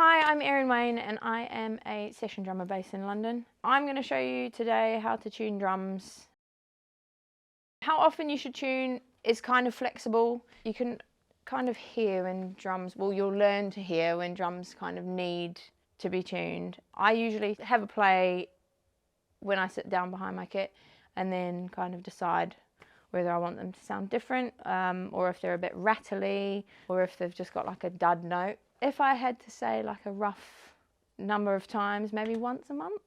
Hi, I'm Erin Wayne and I am a session drummer based in London. I'm going to show you today how to tune drums. How often you should tune is kind of flexible. You can kind of hear when drums, well, you'll learn to hear when drums kind of need to be tuned. I usually have a play when I sit down behind my kit and then kind of decide whether I want them to sound different or if they're a bit rattly or if they've just got like a dud note. If I had to say like a rough number of times, maybe once a month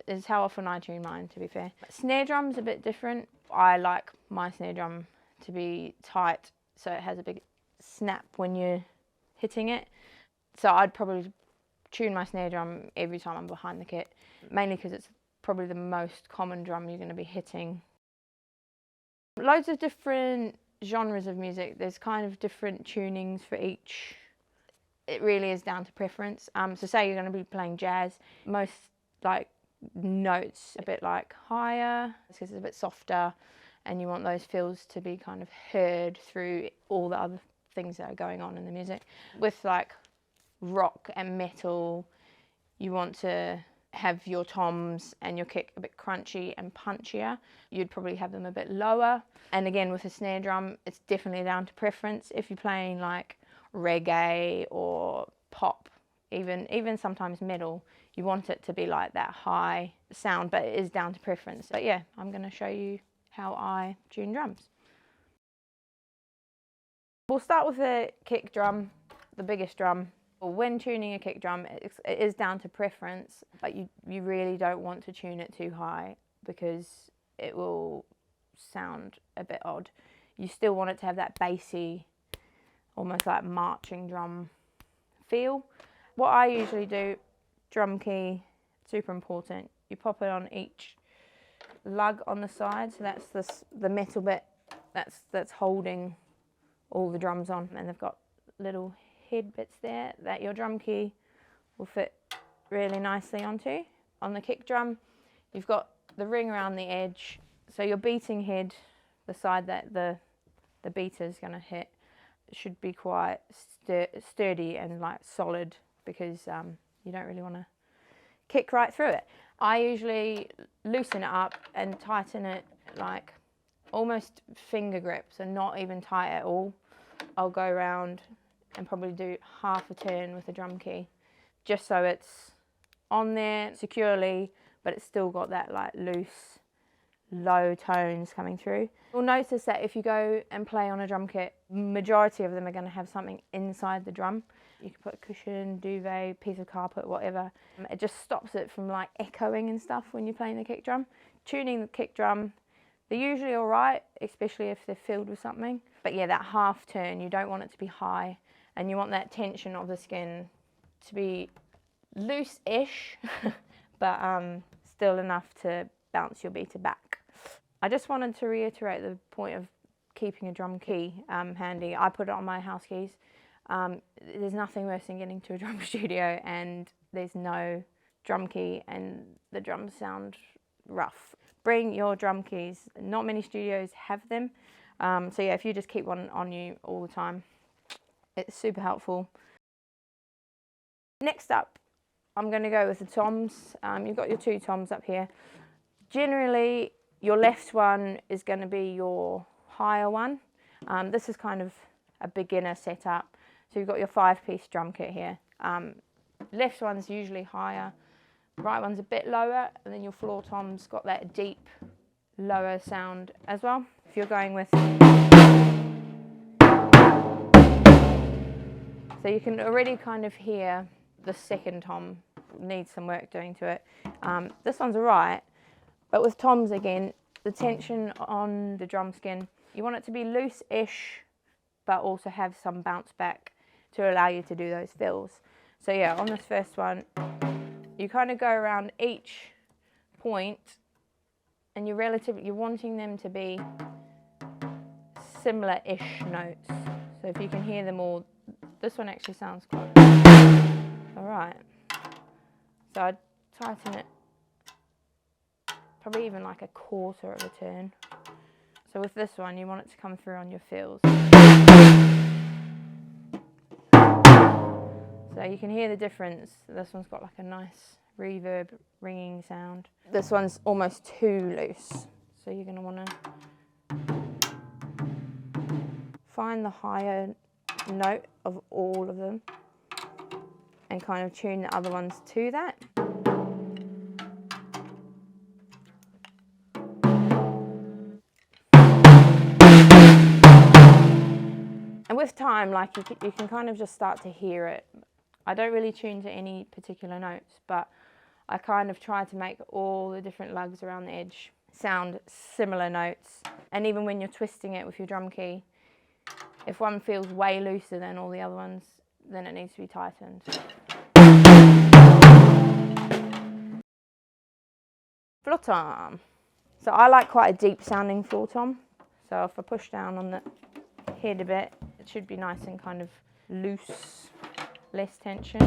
is how often I tune mine, to be fair. Snare drum's a bit different. I like my snare drum to be tight so it has a big snap when you're hitting it. So I'd probably tune my snare drum every time I'm behind the kit, mainly because it's probably the most common drum you're going to be hitting. Loads of different genres of music. There's kind of different tunings for each. It really is down to preference. So say you're going to be playing jazz, most like notes a bit like higher because it's a bit softer and you want those fills to be kind of heard through all the other things that are going on in the music. With like rock and metal, you want to have your toms and your kick a bit crunchy and punchier. You'd probably have them a bit lower. And again, with a snare drum, it's definitely down to preference. If you're playing like reggae or pop, even sometimes metal, you want it to be like that high sound, but it is down to preference. But yeah, I'm going to show you how I tune drums. We'll start with the kick drum, the biggest drum. When tuning a kick drum, it is down to preference, but you really don't want to tune it too high because it will sound a bit odd. You still want it to have that bassy, almost like marching drum feel. What I usually do, drum key, super important. You pop it on each lug on the side, so that's the metal bit that's holding all the drums on, and they've got little head bits there that your drum key will fit really nicely onto. On the kick drum, you've got the ring around the edge, so your beating head, the side that the beater is going to hit, should be quite sturdy and like solid because you don't really want to kick right through it. I usually loosen it up and tighten it like almost finger grip, so not even tight at all. I'll go around and probably do half a turn with the drum key just so it's on there securely, but it's still got that like loose, low tones coming through. You'll notice that if you go and play on a drum kit, majority of them are going to have something inside the drum. You can put a cushion, duvet, piece of carpet, whatever. It just stops it from like echoing and stuff when you're playing the kick drum. Tuning the kick drum, they're usually all right, especially if they're filled with something. But yeah, that half turn, you don't want it to be high, and you want that tension of the skin to be loose-ish, but still enough to bounce your beater back. I just wanted to reiterate the point of keeping a drum key handy. I put it on my house keys. There's nothing worse than getting to a drum studio and there's no drum key and the drums sound rough. Bring your drum keys. Not many studios have them. So yeah, if you just keep one on you all the time, it's super helpful. Next up, I'm going to go with the toms. You've got your two toms up here. Generally, your left one is going to be your higher one. This is kind of a beginner setup. So you've got your 5-piece drum kit here. Left one's usually higher, right one's a bit lower, and then your floor tom's got that deep, lower sound as well. If you're going with... So you can already kind of hear the second tom needs some work doing to it. This one's alright, but with toms again, the tension on the drum skin, you want it to be loose-ish, but also have some bounce back to allow you to do those fills. So yeah, on this first one, you kind of go around each point, and you're wanting them to be similar-ish notes. So if you can hear them all, this one actually sounds quite alright. So I'd tighten it probably even like a quarter of a turn. So with this one, you want it to come through on your fills. So you can hear the difference. This one's got like a nice reverb ringing sound. This one's almost too loose. So you're going to want to find the higher note of all of them and kind of tune the other ones to that. And with time, like you can kind of just start to hear it. I don't really tune to any particular notes, but I kind of try to make all the different lugs around the edge sound similar notes. And even when you're twisting it with your drum key, if one feels way looser than all the other ones, then it needs to be tightened. Floor tom. So I like quite a deep sounding floor tom. So if I push down on the head a bit, it should be nice and kind of loose, less tension.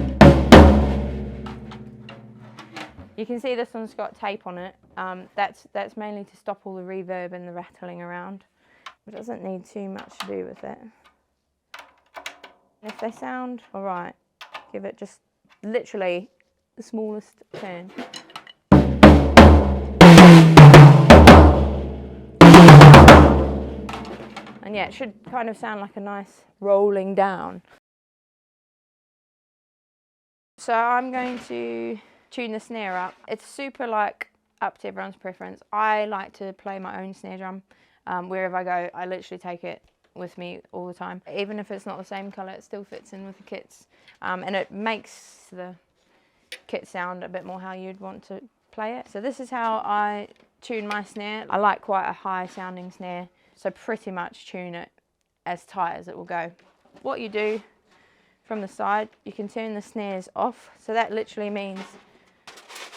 You can see this one's got tape on it. That's mainly to stop all the reverb and the rattling around. It doesn't need too much to do with it. If they sound all right, give it just literally the smallest turn. And yeah, it should kind of sound like a nice rolling down. So I'm going to tune the snare up. It's super like up to everyone's preference. I like to play my own snare drum. Wherever I go, I literally take it with me all the time. Even if it's not the same colour, it still fits in with the kits. And it makes the kit sound a bit more how you'd want to play it. So this is how I tune my snare. I like quite a high sounding snare, so pretty much tune it as tight as it will go. What you do from the side, you can turn the snares off. So that literally means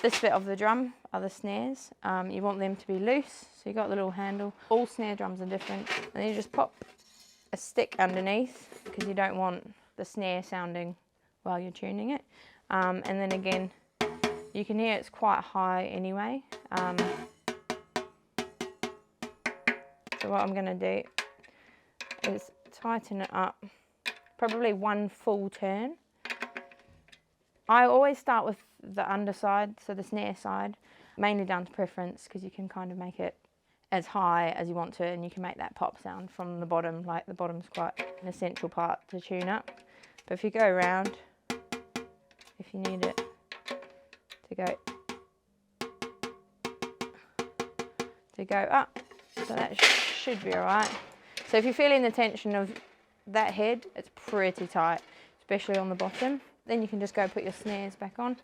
this bit of the drum are the snares. You want them to be loose, so you got the little handle. All snare drums are different. And then you just pop a stick underneath because you don't want the snare sounding while you're tuning it. And then again, you can hear it's quite high anyway. So what I'm going to do is tighten it up, probably one full turn. I always start with the underside, so the snare side, mainly down to preference because you can kind of make it as high as you want to and you can make that pop sound from the bottom, like the bottom's quite an essential part to tune up. But if you go around, if you need it to go up, so that should be alright. So if you're feeling the tension of that head, it's pretty tight, especially on the bottom. Then you can just go put your snares back on,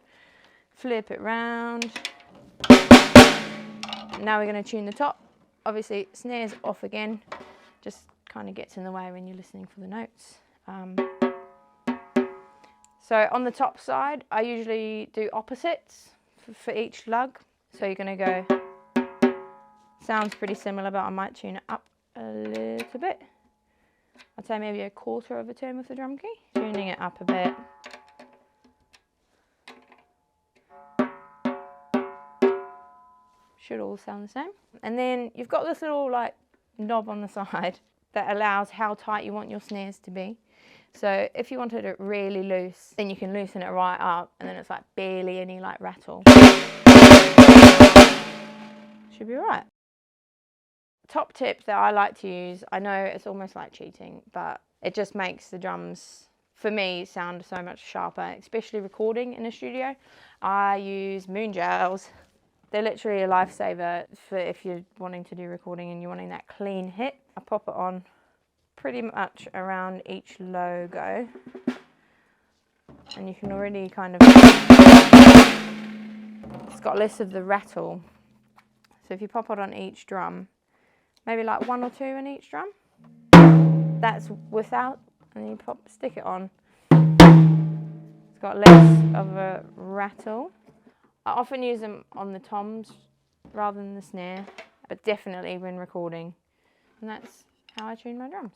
flip it round. Now we're going to tune the top. Obviously snares off again, just kind of gets in the way when you're listening for the notes. So on the top side, I usually do opposites for each lug. So you're going to go, sounds pretty similar, but I might tune it up a little bit. I'd say maybe a quarter of a turn with the drum key. Tuning it up a bit. Should all sound the same. And then you've got this little like knob on the side that allows how tight you want your snares to be. So if you wanted it really loose, then you can loosen it right up and then it's like barely any like rattle. Should be alright. Top tip that I like to use, I know it's almost like cheating, but it just makes the drums, for me, sound so much sharper, especially recording in a studio. I use moon gels. They're literally a lifesaver for if you're wanting to do recording and you're wanting that clean hit. I pop it on pretty much around each logo. And you can already kind of, it's got less of the rattle. So if you pop it on each drum, maybe like one or two in each drum, that's without, and you stick it on. It's got less of a rattle. I often use them on the toms rather than the snare, but definitely when recording. And that's how I tune my drums.